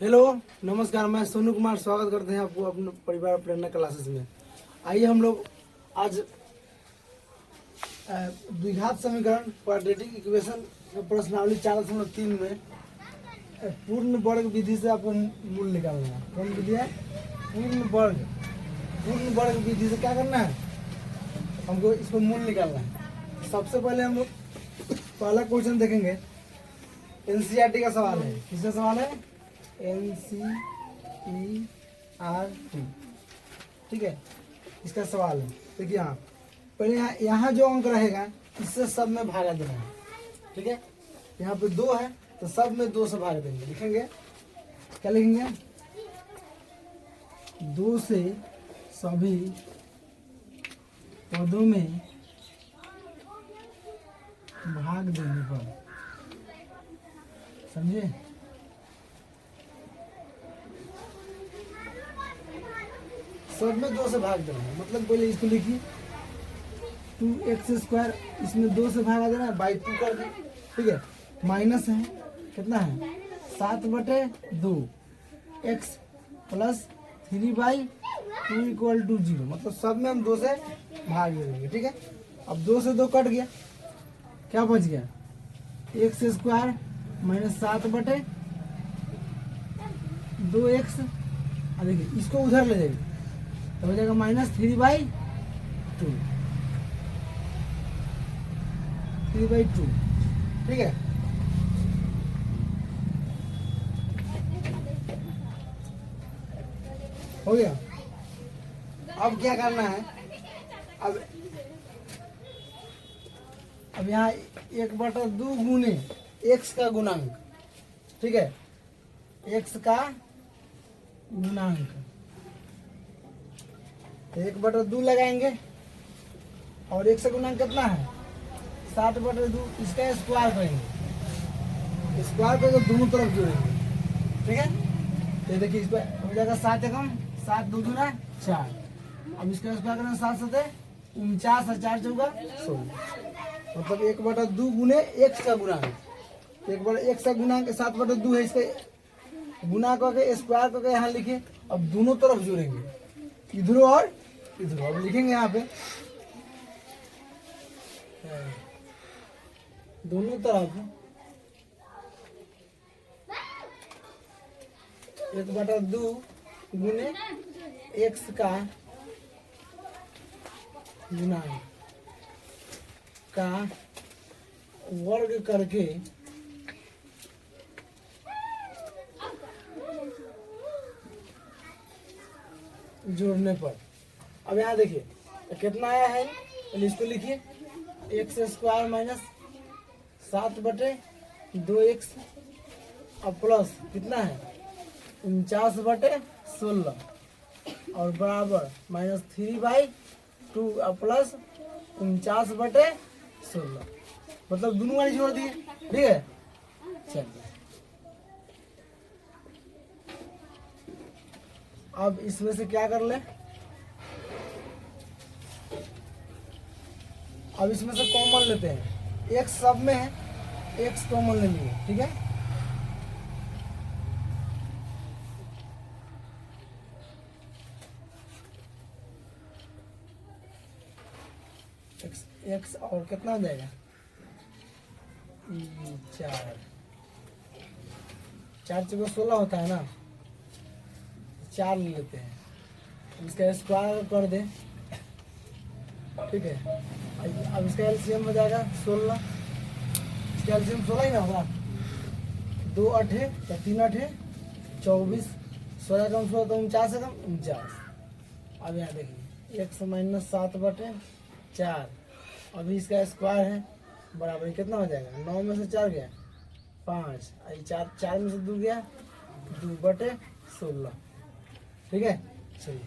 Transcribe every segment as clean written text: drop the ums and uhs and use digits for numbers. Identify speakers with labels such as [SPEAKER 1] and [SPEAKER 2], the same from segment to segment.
[SPEAKER 1] Hello नमस्कार, मैं सोनू कुमार स्वागत करते हैं आपको अपने परिवार प्रेरणा क्लासेस में। आइए हम लोग आज द्विघात समीकरण क्वाड्रेटिक इक्वेशन प्रश्नावली 4.3 में पूर्ण वर्ग विधि से आपको मूल निकालना है। कौन विधि है? पूर्ण वर्ग विधि से क्या करना है? हमको इसको मूल निकालना है। सबसे पहले हम लोग पहला क्वेश्चन देखेंगे। एनसीईआरटी का सवाल है। किसका सवाल है? NCERT, ठीक है, इसका सवाल है। देखिए यहाँ पहले यहाँ जो अंक रहेगा इससे सब में भागा देना है, ठीक है। यहाँ पे 2 है तो सब में 2 से भाग देंगे। लिखेंगे क्या? लिखेंगे 2 से सभी पदों में भाग देने पर, समझे? सब में 2 से भाग देना है। मतलब पहले इसको लिखिए 2x², इसमें 2 से भागा देना है, बाई 2 कर दें, ठीक है। माइनस है, कितना है? 7/2 x प्लस 3/2 = 0। मतलब सब में हम 2 से भाग देंगे, ठीक है। अब 2 से 2 कट गया, क्या बच गया? x² minus 7/2x। अब देखिए इसको उधर ले जाइए तो हो जाएगा -3/2, ठीक है। हो गया। अब क्या करना है? अब यहाँ 1/2 गुने x का गुणांक, ठीक है, x का गुणांक 1/2 लगाएंगे और x का गुणांक कितना है? 7/2। इसका स्क्वायर करेंगे, स्क्वायर करके दोनों तरफ जोड़ेंगे, ठीक है। ये देखिए इस पर हो जाएगा 7 एकम 7 2 दूना 4। अब इसका स्क्वायर करेंगे 7 7 49 और 4 चौका 16। मतलब 1/2 गुने x का गुणांक, x का गुणांक 7/2 है। इसका गुना करके स्क्वायर करके यहाँ लिखिए। अब दोनों तरफ जोड़ेंगे, इधर और इधर। अब लिखेंगे यहाँ पे दोनों तरफ 1/2 गुने x का गुणांक का वर्ग करके जोड़ने पर। अब यहाँ देखिए कितना आया है, इसको लिखिए x² माइनस 7/2x और प्लस कितना है 49/16 और बराबर -3/2 और प्लस 49/16। मतलब दोनों वाली जोड़ दिए, ठीक है। चलिए अब इसमें से क्या कर ले? अब इसमें से कॉमन लेते हैं। x सब में है, x कॉमन ले लिए, ठीक है। x और कितना हो जाएगा? 4 चौका 16 होता है ना, 4 ले लेते हैं। इसका स्क्वायर कर दे, ठीक है। अब इसका एलसीएम हो जाएगा 16। इसका एलसीएम 16 ही ना होगा। 2 8 या 3 8 24, 16 कम 16 तो 49 कम 49। अब यहाँ देखिए x माइनस 7/4। अभी इसका स्क्वायर है बराबर कितना हो जाएगा? 9 में से 4 गया 5, 4 में से 2 गया 2/16, ठीक है। चलिए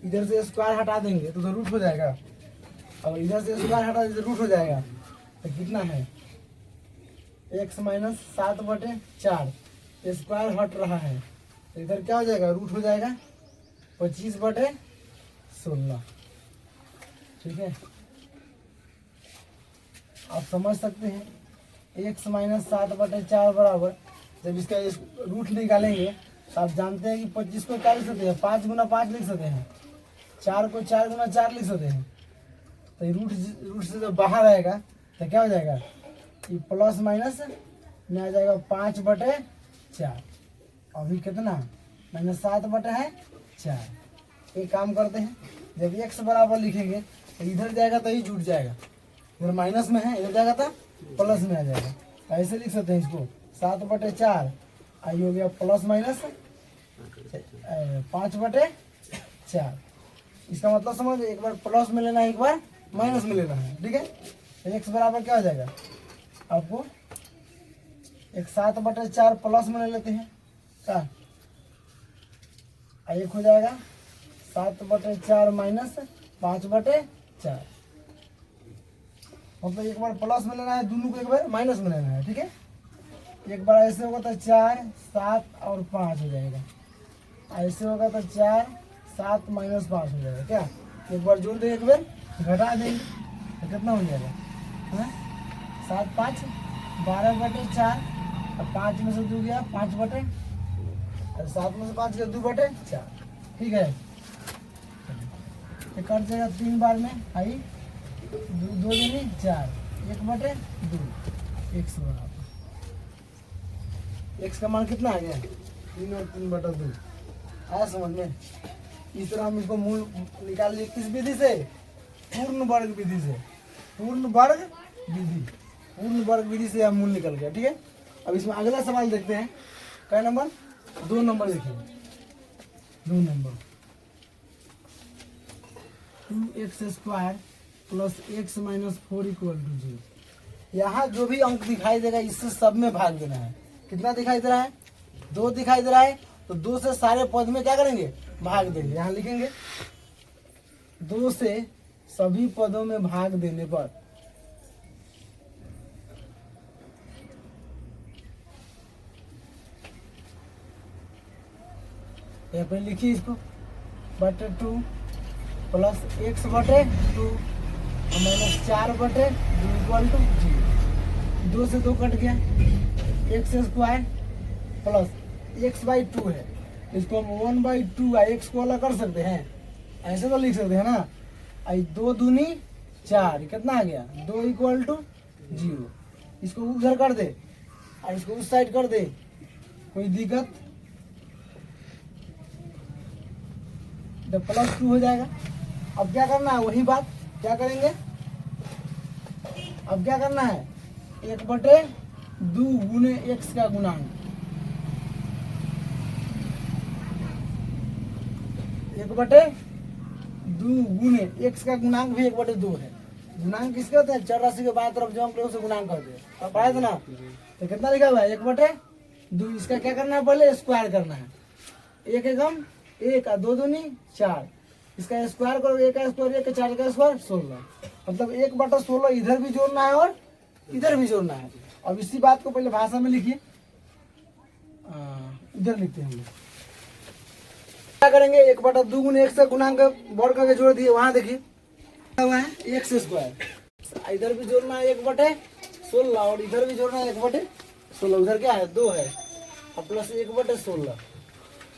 [SPEAKER 1] इधर से स्क्वायर हटा देंगे तो उधर रूट हो जाएगा। अब इधर से स्क्वायर हटा देंगे रूट हो जाएगा तो कितना है? x माइनस 7/4 स्क्वायर हट रहा है तो इधर क्या हो जाएगा? रूट हो जाएगा 25/16, ठीक है। आप समझ सकते हैं x माइनस 7/4 बराबर, जब इसका रूट निकालेंगे तो आप जानते हैं कि 25 को क्या लिख सकते हैं, 5 गुना 5 लिख सकते हैं, 4 को 4 गुना 4 लिख सकते हैं। तो ये रूट से जब बाहर आएगा तो क्या हो जाएगा, ये प्लस माइनस में आ जाएगा 5/4। अभी कितना -7/4। एक काम करते हैं, जब x बराबर लिखेंगे तो इधर जाएगा तो ये जुट जाएगा, इधर माइनस में है, इधर जाएगा तो प्लस में आ जाएगा। ऐसे लिख सकते हैं इसको 7/4 आई हो गया प्लस माइनस 5/4। इसका मतलब समझ, एक बार प्लस में लेना है, एक बार माइनस में लेना है, ठीक है। तो x बराबर क्या हो जाएगा आपको, एक 7/4 प्लस में ले लेते हैं क्या, एक हो जाएगा 7/4 माइनस 5/4। मतलब एक बार प्लस में लेना है, दोनों को एक बार माइनस में लेना है, ठीक है। एक बार ऐसे होगा तो 4 7 और 5 हो जाएगा, ऐसे होगा तो 4 7 माइनस 5 हो जाएगा। क्या एक बार जोड़ देंगे, एक बार घटा देंगे तो कितना हो जाएगा, 7 5 12/4 और 5 में से 2 गया 5/, 7 में से 5 गया 2/4, ठीक है। तो कट जाएगा 3 बार में, आई 2 दूनी 4, 1/2 x बराबर, x का मान कितना आ गया 3 और 3/2 आया समझ में। इस तरह हम इसको मूल निकाल लिए, किस विधि से, पूर्ण वर्ग विधि से, पूर्ण वर्ग विधि से हम मूल निकल गया, ठीक है। अब इसमें अगला सवाल देखते हैं, क्या नंबर 2 नंबर देखिए, 2 नंबर 2x² + x - 4 = 0। यहाँ जो भी अंक दिखाई देगा इससे सब में भाग देना है। कितना दिखाई दे रहा है, 2 दिखाई दे रहा है, तो 2 से सारे पद में क्या करेंगे, भाग देंगे। यहाँ लिखेंगे 2 से सभी पदों में भाग देने पर यहाँ पे लिखिए इसको, /2 + x/2 -4/2 = 0। 2 से 2 कट गया, x² प्लस x/2 है, इसको हम 1/2 x को अलग कर सकते हैं, ऐसे तो लिख सकते हैं ना। आई 2 दूनी 4, कितना आ गया 2 = 0। इसको उधर कर दे और इसको उस साइड कर दे, कोई दिक्कत, तो +2 हो जाएगा। अब क्या करना है, वही बात क्या करेंगे, अब क्या करना है, 1/2 गुने x का गुणांक, 1/2 गुने x का गुणांक भी 1/2 है। गुणांक किसके होते हैं, चर राशि के बाएं तरफ जो हम लोग उसे गुणांक करते हैं, अब पढ़ाए थे ना। तो कितना लिखा हुआ है 1/2, इसका क्या करना है, पहले स्क्वायर करना है, 1 एकम 1 और 2 दूनी 4, इसका स्क्वायर करो, 1 का स्क्वायर 1 का 4 का स्क्वायर 16, मतलब 1/16 इधर भी जोड़ना है और इधर भी जोड़ना है। अब इसी बात को पहले भाषा में लिखिए, इधर लिखते हैं हम लोग, क्या करेंगे 1/2 गुने x का गुणांक वर्ग करके जोड़ दिए, वहां देखिए हुआ है x², इधर भी जोड़ना है 1/16 और इधर भी जोड़ना है 1/16, उधर क्या है 2 है और प्लस 1/16।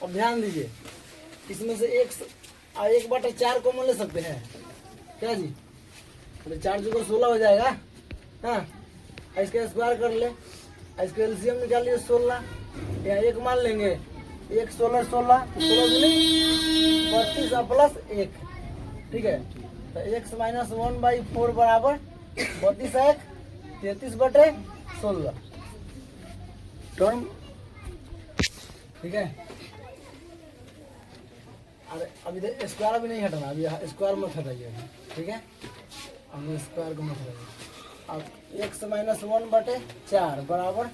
[SPEAKER 1] अब ध्यान दीजिए, इसमें से 1/4 कॉमन ले सकते हैं क्या जी, तो 4 × 16 हो जाएगा, हाँ। इसका स्क्वायर कर ले, इसका एलसीएम निकाल लिए 16, या 1 मान लेंगे, 1 16 16 32 प्लस 1, ठीक है। तो x - 1/4 बराबर 32 1 33/16 टर्म, ठीक है। अरे अभी स्क्वायर भी नहीं हटाना, अभी स्क्वायर मत हटाइए, ठीक है, अब स्क्वायर को मत हटाइए। अब x - 1/4 बराबर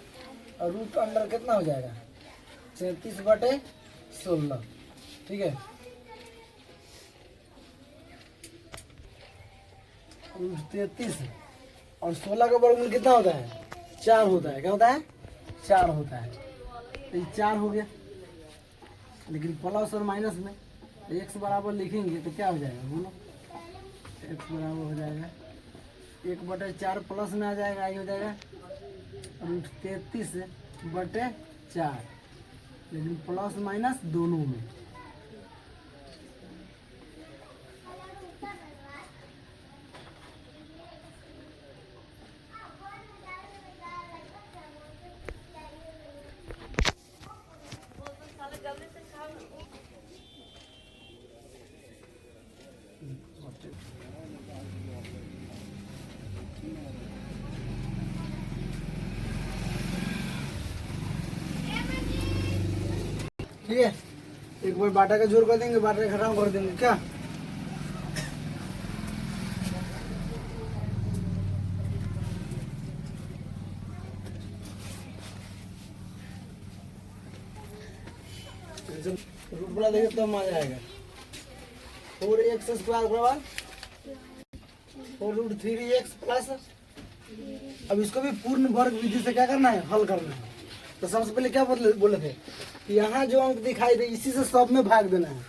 [SPEAKER 1] रूट अंडर कितना हो जाएगा 33/16, ठीक है। रूट 33 और 16 का वर्गमूल कितना होता है 4 होता है, क्या होता है 4 होता है, तो ये 4 हो गया। लेकिन प्लस और माइनस में x बराबर लिखेंगे तो क्या हो जाएगा बोलो, x बराबर हो जाएगा 1/4 प्लस में आ जाएगा, आई हो जाएगा √33/4, लेकिन प्लस माइनस दोनों में। ठीक है, एक बार बाटा का जोड़ कर देंगे, बाटा का खत्म कर देंगे क्या। रूट बोला देंगे तब मजा आएगा। 4x स्क्वायर बराबर 4√3x प्लस, अब इसको भी पूर्ण वर्ग विधि से क्या करना है, हल करना है। तो सबसे पहले क्या बोले थे कि यहाँ जो अंक दिखाई दे इसी से सब में भाग देना है।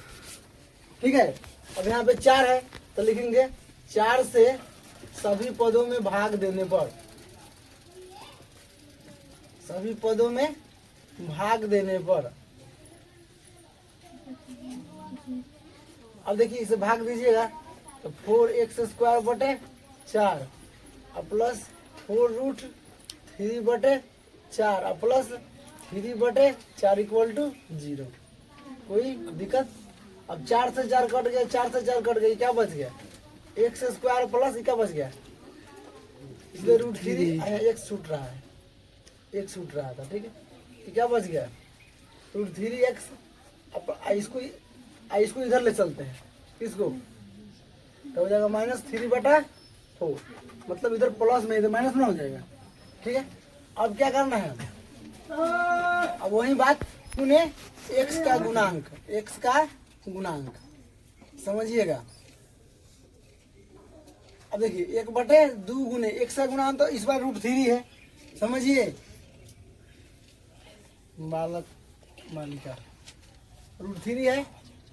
[SPEAKER 1] ठीक है, अब यहाँ पे 4 है तो लिखेंगे 4 से सभी पदों में भाग देने पर, सभी पदों में भाग देने पर। अब देखिए इसे भाग दीजिएगा तो 4x स्क्वायर बटे 4 और प्लस 4√3/4 और प्लस 3/4 इक्वल टू 0। कोई दिक्कत। अब 4 से 4 कट गया, 4 से 4 कट गया, क्या बच गया, x स्क्वायर प्लस क्या बच गया, इसलिए √3 x छूट रहा है, x छूट रहा था। ठीक है, तो क्या बच गया √3x। अब इसको इधर ले चलते हैं, इसको तो हो जाएगा -3/4, मतलब इधर प्लस में इधर माइनस में हो जाएगा। ठीक है, अब क्या करना है, अब वही बात सुने, x का गुणांक, x का गुणांक समझिएगा। अब देखिए 1/2 गुने x का गुणांक, तो इस बार √3 है, समझिए बालक मालिका, √3 है,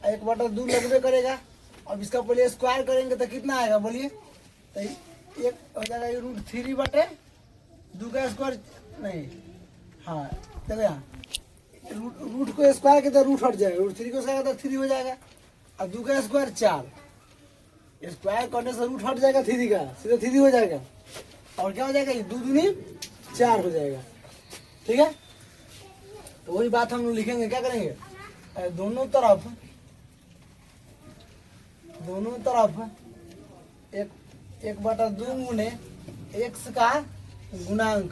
[SPEAKER 1] 1/2 लगभग करेगा। अब इसका पहले स्क्वायर करेंगे तो कितना आएगा बोलिए, तो एक हो जाएगा √3/2 का स्क्वायर नहीं, हाँ देखो यहाँ रूट को स्क्वायर के तो रूट हट जाएगा, √3 को स्क्वायर तो 3 हो जाएगा, और 2 का स्क्वायर 4, स्क्वायर करने से रूट हट जाएगा 3 का, सीधा 3 हो जाएगा, और क्या हो जाएगा 2 दूनी 4 हो जाएगा। ठीक है, तो वही बात हम लोग लिखेंगे, क्या करेंगे, दोनों तरफ 1/2 गुने x का गुणांक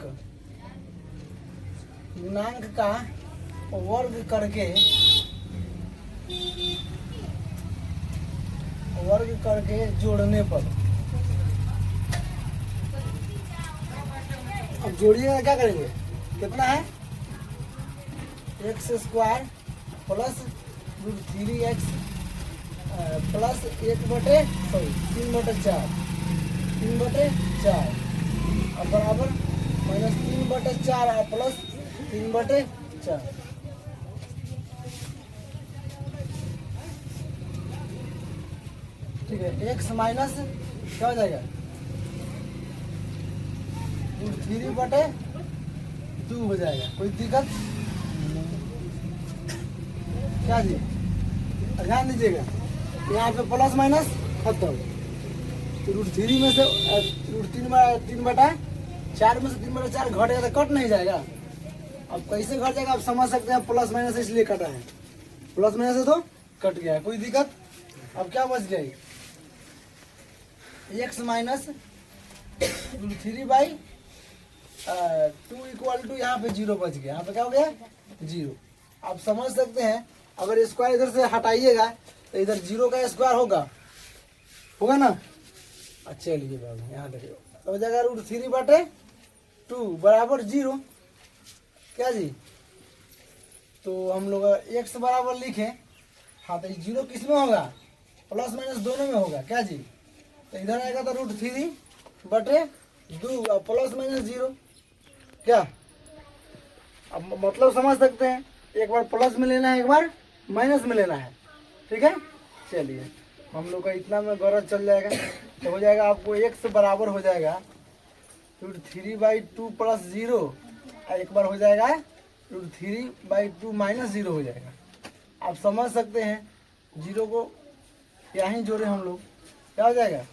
[SPEAKER 1] का वर्ग करके जोड़ने पर। अब जोड़िएगा क्या करेंगे, कितना है, x square plus √3x plus 3/4 और बराबर -3/4 और प्लस 3/4। ठीक है, x माइनस क्या हो जाएगा, √3/2 हो जाएगा। कोई दिक्कत क्या जी, ध्यान दीजिएगा, यहाँ पे प्लस माइनस खत्म, तो √3 में से √3/4 में से 3/4 घटेगा तो कट नहीं जाएगा। अब कैसे घट जाएगा आप समझ सकते हैं, प्लस माइनस इसलिए कटा है, प्लस माइनस से तो कट गया, कोई दिक्कत। अब क्या बच गई, x माइनस √3/2 इक्वल टू यहाँ पे 0 बच गया, यहाँ पे क्या हो गया 0। आप समझ सकते हैं, अगर स्क्वायर इधर से हटाइएगा तो इधर 0 का स्क्वायर होगा ना। अच्छा चलिए बाबू यहाँ देखिए, तो हो जाएगा √3/2 बराबर 0, क्या जी। तो हम लोग x बराबर लिखें, हाँ तो 0 किस में होगा, प्लस माइनस दोनों में होगा, क्या जी। तो इधर आएगा तो √3/2 और प्लस माइनस 0, क्या। अब मतलब समझ सकते हैं, एक बार प्लस में लेना है, एक बार माइनस में लेना है। ठीक है, चलिए हम लोग का इतना में गौरव चल जाएगा, तो हो जाएगा आपको x बराबर हो जाएगा √3/2 प्लस 0, एक बार हो जाएगा √3/2 माइनस 0 हो जाएगा। आप समझ सकते हैं, 0 को यहीं जोड़े हम लोग, क्या हो जाएगा,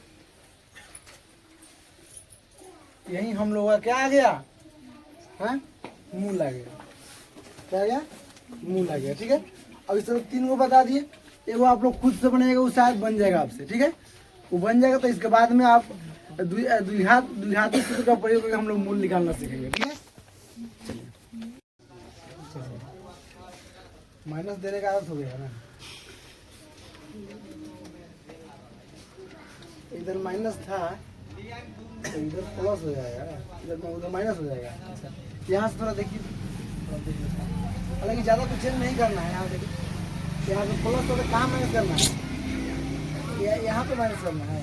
[SPEAKER 1] यहीं हम लोग का क्या आ गया, हाँ, मूल आ गया। क्या आ गया, मूल आ गया। ठीक है, अब इस तरह 3 को बता दिए। एगो आप लोग खुद से बनेगा, वो शायद बन जाएगा आपसे। ठीक है, वो बन जाएगा तो इसके बाद में आप द्विघाती सूत्र का प्रयोग करके हम लोग मूल निकालना सीखेंगे। ठीक है, माइनस देने का आदत हो गया ना, इधर माइनस था तो इधर प्लस हो जाएगा, इधर उधर माइनस हो जाएगा। यहाँ से थोड़ा देखिए, हालांकि ज़्यादा कुछ चेंज नहीं करना है। यहाँ देखिए, यहाँ पे प्लस तो कहाँ माइनस करना है, यहाँ पे माइनस करना है,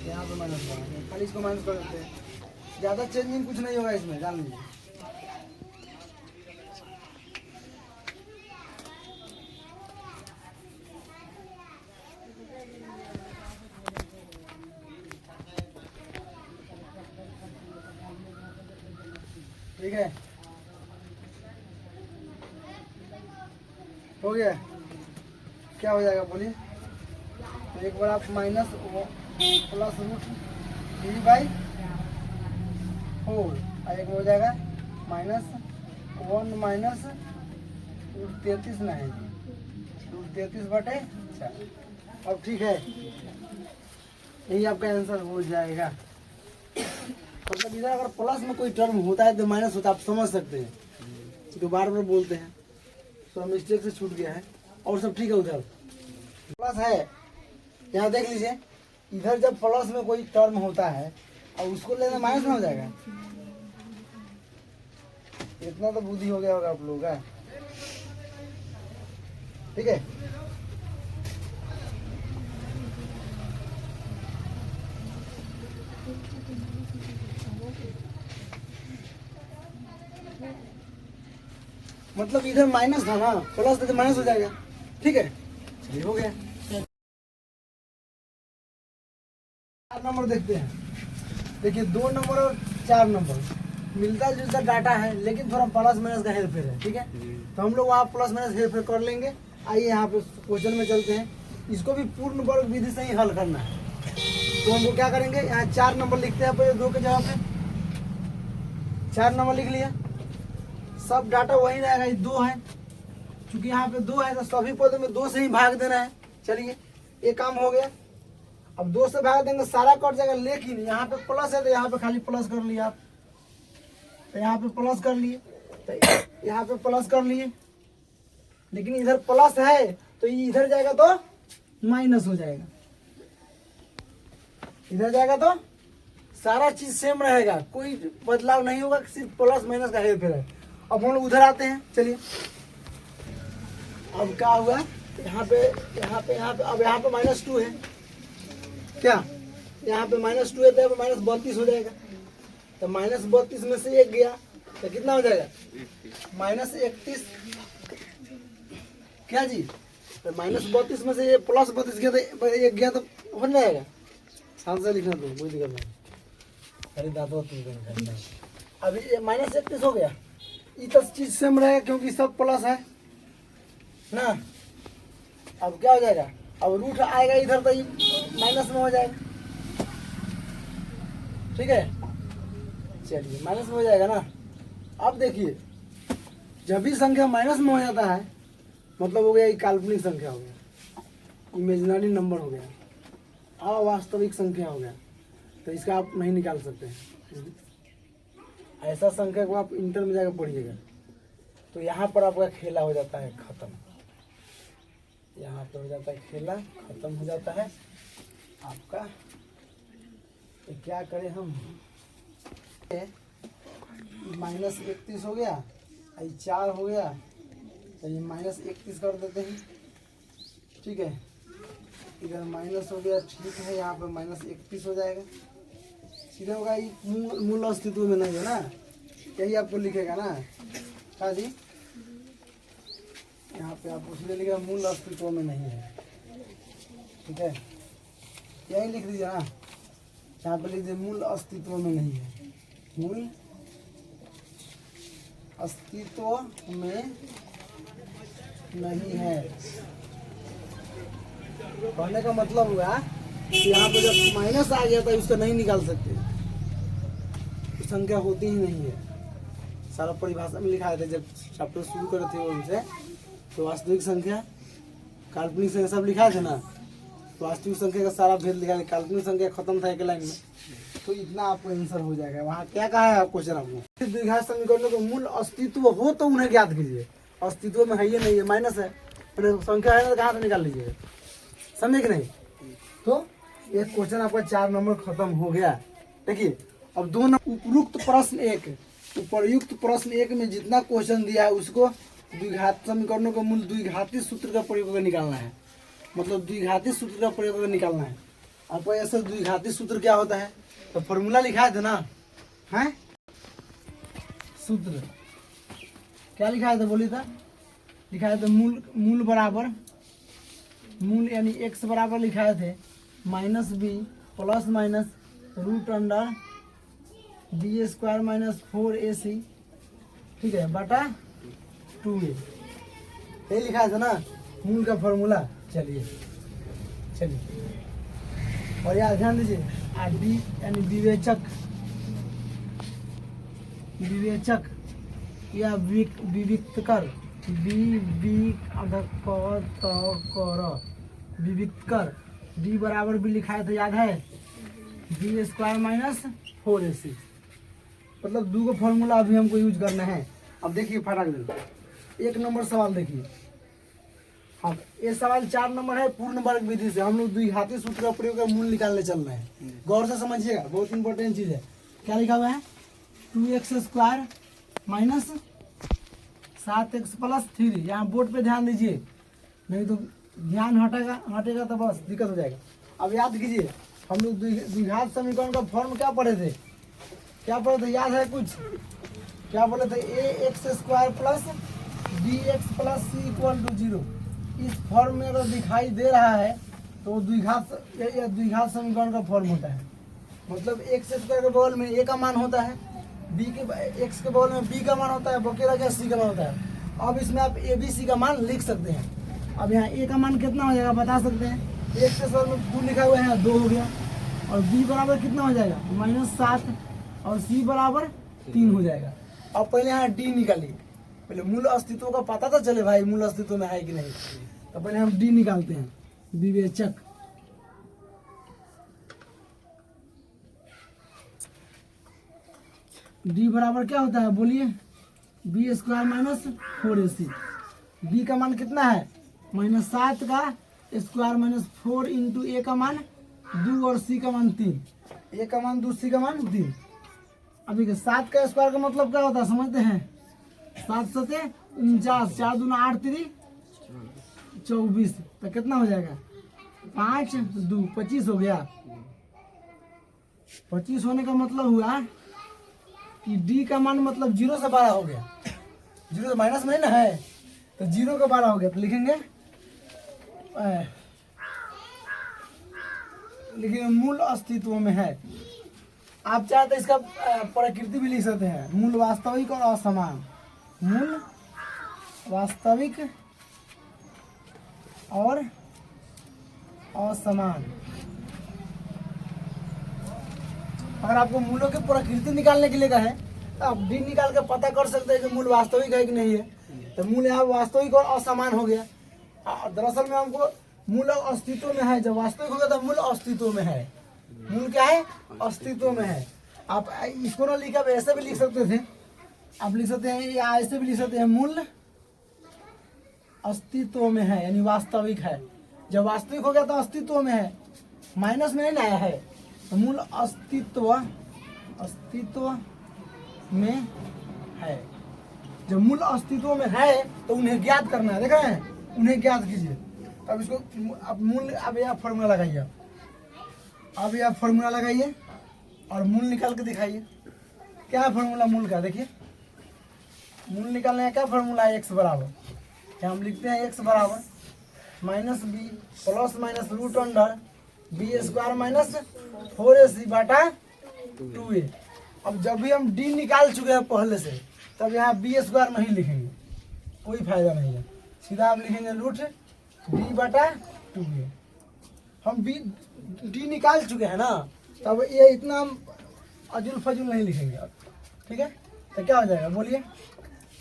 [SPEAKER 1] यहाँ पे माइनस करना है, खाली इसको माइनस कर देते हैं। ज़्यादा चेंजिंग कुछ नहीं होगा इसमें, जान लीजिए। ठीक है, हो गया। क्या हो जाएगा बोलिए, तो एक बार आप माइनस प्लस √3/4 और एक हो जाएगा -1 माइनस √33 ना है जी, √33/4। अब ठीक है, यही आपका आंसर हो जाएगा। मतलब इधर अगर प्लस में कोई टर्म होता है तो माइनस होता है, आप समझ सकते हैं, तो बार बार बोलते हैं, तो मिस्टेक से छूट गया है। और सब ठीक है, उधर प्लस है, यहाँ देख लीजिए, इधर जब प्लस में कोई टर्म होता है और उसको लेना माइनस में हो जाएगा। इतना तो बुद्धि हो गया होगा आप लोगों का। ठीक है, मतलब इधर माइनस था ना, प्लस तो माइनस हो जाएगा। ठीक है, चलिए हो गया। 4 नंबर देखते हैं। देखिए 2 नंबर और 4 नंबर मिलता जुलता डाटा है, लेकिन थोड़ा प्लस माइनस का हेरफेर है। ठीक है, तो हम लोग वहाँ प्लस माइनस हेरफेर कर लेंगे। आइए यहाँ पे क्वेश्चन में चलते हैं, इसको भी पूर्ण वर्ग विधि से ही हल करना है। तो हम लोग क्या करेंगे, यहाँ 4 नंबर लिखते हैं पहले 2 के जगह पे। 4 नंबर लिख लिया, सब डाटा वही रहेगा, 2 है, क्योंकि यहाँ पे 2 है तो सभी पदों में 2 से ही भाग देना है। चलिए, ये काम हो गया। अब 2 से भाग देंगे, सारा कट जाएगा, लेकिन यहाँ पे प्लस है तो यहाँ पे खाली प्लस कर लिया आप, तो यहाँ पे प्लस कर लिए, तो यहाँ पे प्लस कर लिए, लेकिन इधर प्लस है तो इधर जाएगा तो माइनस हो जाएगा, इधर जाएगा तो सारा चीज सेम रहेगा, कोई बदलाव नहीं होगा, सिर्फ प्लस माइनस का हेरफेर है। अब हम लोग उधर आते हैं। चलिए, अब क्या हुआ, यहाँ पे अब यहाँ पे -2 है, क्या यहाँ पे -2 है, तो यहाँ पे -32 हो जाएगा। तो -32 में से 1 गया तो कितना हो जाएगा, -31। क्या जी, तो -32 में से ये +32 गया तो 1 गया तो हो जाएगा। शांत से लिखना, तो कोई दिक्कत नहीं। अरे दादो अभी ये -31 हो गया, ये तो चीज सेम रहेगा क्योंकि सब प्लस है ना। अब क्या हो जाएगा, अब रूट आएगा इधर तो माइनस में हो जाएगा। ठीक है, चलिए माइनस में हो जाएगा ना। अब देखिए, जब भी संख्या माइनस में हो जाता है मतलब हो गया ये काल्पनिक संख्या हो गया, इमेजिनरी नंबर हो गया, अवास्तविक संख्या हो गया, तो इसका आप नहीं निकाल सकते हैं। ऐसा संख्या को आप इंटर में जाकर पढ़िएगा, तो यहाँ पर आपका खेला हो जाता है खत्म, यहाँ पर हो जाता है खेला खत्म हो जाता है आपका। तो क्या करें हम, -31 हो गया, ये 4 हो गया, तो ये -31 कर देते हैं। ठीक है, इधर माइनस हो गया, ठीक है, यहाँ पे -31 हो जाएगा, सीधे होगा। ये मूल अस्तित्व में नहीं है ना, यही आपको लिखेगा ना। हाँ जी, यहाँ पे आपको सीधे लिखेगा मूल अस्तित्व में नहीं है। ठीक है, यही लिख दीजिए ना, यहाँ पे लिख दीजिए मूल अस्तित्व में नहीं है, मूल अस्तित्व में नहीं है। कहने का मतलब हुआ कि यहाँ पे जब माइनस आ गया तो उसको नहीं निकाल सकते, तो संख्या होती ही नहीं है। सारा परिभाषा में लिखा था जब चैप्टर शुरू करे थे उनसे, तो वास्तविक संख्या काल्पनिक संख्या सब लिखा थे ना, तो वास्तविक संख्या का सारा भेद लिखा है। काल्पनिक संख्या खत्म था एक लाइन में, तो इतना आपको आंसर हो जाएगा। वहाँ क्या कहा है आप क्वेश्चन आपको, द्विघात समीकरणों का मूल अस्तित्व हो तो उन्हें ज्ञात कीजिए। अस्तित्व में है ये नहीं है, माइनस है, संख्या है ना, कहाँ से निकाल लीजिएगा, समझे कि नहीं। तो एक क्वेश्चन आपका 4 नंबर खत्म हो गया। देखिए अब 2 नंबर उपयुक्त प्रश्न 1, उपयुक्त प्रश्न 1 में जितना क्वेश्चन दिया है उसको द्विघात समीकरणों का मूल द्विघाती सूत्र का प्रयोग करके निकालना है। मतलब द्विघाती सूत्र का प्रयोग करके निकालना है। आपको ऐसा द्विघाती सूत्र क्या होता है, तो फॉर्मूला लिखा है ना, है सूत्र क्या लिखा है था, बोलिए था, लिखा है था मूल बराबर, मूल यानी x बराबर लिखाए थे -b plus minus root under b² - 4ac, ठीक है, बटा 2a, ये लिखा था ना मूल का फॉर्मूला। चलिए और यार ध्यान दीजिए, डी यानी विवेचक या विविक्तकर, विविक्तकर डी बराबर भी लिखाया था, याद है, b² - 4ac। मतलब 2 को फॉर्मूला अभी हमको यूज करना है। अब देखिए फटाक से 1 नंबर सवाल देखिए। अब ये सवाल 4 नंबर है, पूर्ण वर्ग विधि से हम लोग द्विघाती सूत्र का प्रयोग कर मूल निकालने चल रहे हैं। गौर से समझिएगा, बहुत इंपॉर्टेंट चीज है। क्या लिखा हुआ है, 2x² - 7x + 3। यहाँ बोर्ड पे ध्यान दीजिए, नहीं तो ध्यान हटेगा तो बस दिक्कत हो जाएगा। अब याद कीजिए, हम लोग द्विघात समीकरण का फॉर्म क्या पढ़े थे, याद है कुछ, क्या बोले थे, ax² + bx + c = 0। इस फॉर्म में अगर दिखाई दे रहा है तो द्विघात समीकरण का फॉर्म होता है। मतलब x² के बगल में a का मान होता है, x के बगल में b का मान होता है, बकेरा क्या c का मान होता है। अब इसमें आप a b c का मान लिख सकते हैं। अब यहाँ a का मान कितना हो जाएगा बता सकते हैं, x के बगल में 2 लिखा हुआ है, 2 हो गया, और b बराबर कितना हो जाएगा -7, और c बराबर 3 हो जाएगा। अब पहले यहाँ d निकालिए, पहले मूल अस्तित्व का पता तो चले भाई, मूल अस्तित्व में है कि नहीं। तो पहले हम d निकालते हैं, विवेचक, d बराबर क्या होता है बोलिए, b² - 4ac। b का मान कितना है, -7 का स्क्वायर -4 इंटू a का मान 2 और c का मान 3, a का मान 2, c का मान 3। अभी 7 का स्क्वायर का मतलब क्या होता है समझते हैं, 7 × 7 = 49, 4 दूना 8 3 24, तो कितना हो जाएगा, 5 2 25 हो गया। 25 होने का मतलब हुआ कि d का मान मतलब 0 से 12 हो गया, 0 से माइनस में ना है, तो 0 का 12 हो गया। तो लिखेंगे मूल अस्तित्व में है। आप चाहे तो इसका प्रकृति भी लिख सकते हैं, मूल वास्तविक और असमान, मूल वास्तविक और असमान। अगर आपको मूलों की प्रकृति निकालने के लिए कहें तो आप डी निकाल के पता कर सकते हैं कि मूल वास्तविक है कि नहीं है। तो मूल यहाँ वास्तविक और असमान हो गया। दरअसल में हमको मूल अस्तित्व में है, जब वास्तविक हो गया तो मूल अस्तित्व में है। मूल क्या है, अस्तित्व में है। आप इसको ना लिखा ऐसे भी लिख सकते थे, आप लिख सकते हैं या ऐसे भी लिख सकते हैं, मूल अस्तित्व में है यानी वास्तविक है। जब वास्तविक हो गया तो अस्तित्व में है, माइनस में नहीं आया है। तो मूल अस्तित्व में है। जब मूल अस्तित्व में है तो उन्हें ज्ञात करना है, देख रहे हैं, उन्हें ज्ञात कीजिए। अब इसको अब मूल, अब यह फॉर्मूला लगाइए, अब यह फॉर्मूला लगाइए और मूल निकाल के दिखाइए। क्या है फॉर्मूला मूल का, देखिए मूल निकालने का क्या फॉर्मूला है, x बराबर, क्या हम लिखते हैं x बराबर -b plus minus root under b² - 4ac बटा 2a। अब जब भी हम d निकाल चुके हैं पहले से, तब यहाँ बी स्क्वायर नहीं लिखेंगे, कोई फायदा नहीं है। सीधा हम लिखेंगे रूट डी बटा 2a। हम बी डी निकाल चुके हैं ना, तब ये इतना हम अजुल फजुल नहीं लिखेंगे अब, ठीक है। तो क्या हो जाएगा बोलिए,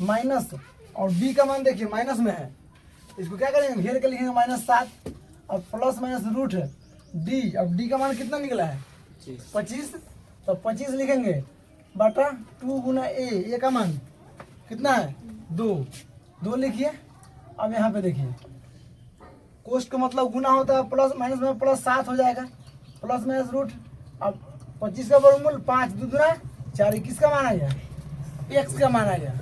[SPEAKER 1] माइनस, और बी का मान देखिए माइनस में है, इसको क्या करेंगे घेर के लिखेंगे -7 और प्लस माइनस रूट डी। अब डी का मान कितना निकला है 25, तो 25 लिखेंगे बटा 2 गुना ए का मान कितना है 2 लिखिए। अब यहाँ पे देखिए कोष्ट का मतलब गुना होता है, प्लस माइनस में प्लस 7 हो जाएगा, प्लस माइनस रूट। अब 25 का वर्गमूल 5 2 गुना 4, किसका मान आ गया एक्स का मान आ गया।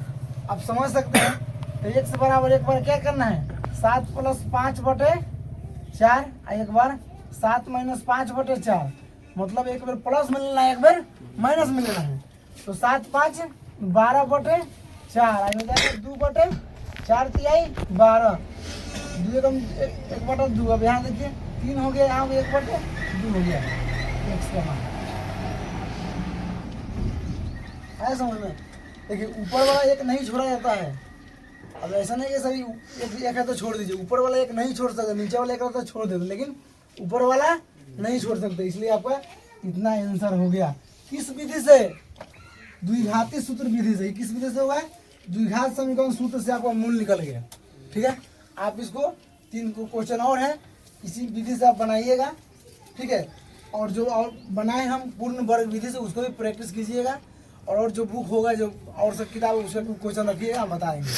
[SPEAKER 1] आप समझ सकते हैं। तो एक्स बराबर एक बार क्या करना है 7 + 5 बटे 4, एक बार 7 - 5 बटे 4, मतलब एक बार प्लस में लेना है एक बार माइनस में लेना है। तो 7 × 5 = 12 बटे 4, 2 बटे 4 तिहाई 12, 2 कम 1 बटा 2। अब यहाँ देखिए 3 हो गया, यहाँ 1 बटे 2 हो गया एक्स का मान। है समझ में। देखिए ऊपर वाला एक नहीं छोड़ा जाता है। अब ऐसा नहीं कि सभी एक है तो छोड़ दीजिए, ऊपर वाला एक नहीं छोड़ सकते, नीचे वाला एक है तो छोड़ देते, लेकिन ऊपर वाला नहीं छोड़ सकते, इसलिए आपका इतना आंसर हो गया। किस विधि से, द्विघाती सूत्र विधि से। किस विधि से होगा, द्विघात समीकरण सूत्र से आपका मूल निकल गया, ठीक है। आप इसको 3 क्वेश्चन और है, इसी विधि से आप बनाइएगा, ठीक है। और जो और बनाए हम पूर्ण वर्ग विधि से, उसको भी प्रैक्टिस कीजिएगा। और जो बुक होगा, जो और सब किताब, उसका क्वेश्चन रखिएगा, हम बताएंगे,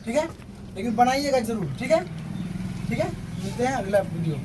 [SPEAKER 1] ठीक है। लेकिन बनाइएगा जरूर, ठीक है। मिलते हैं अगला वीडियो।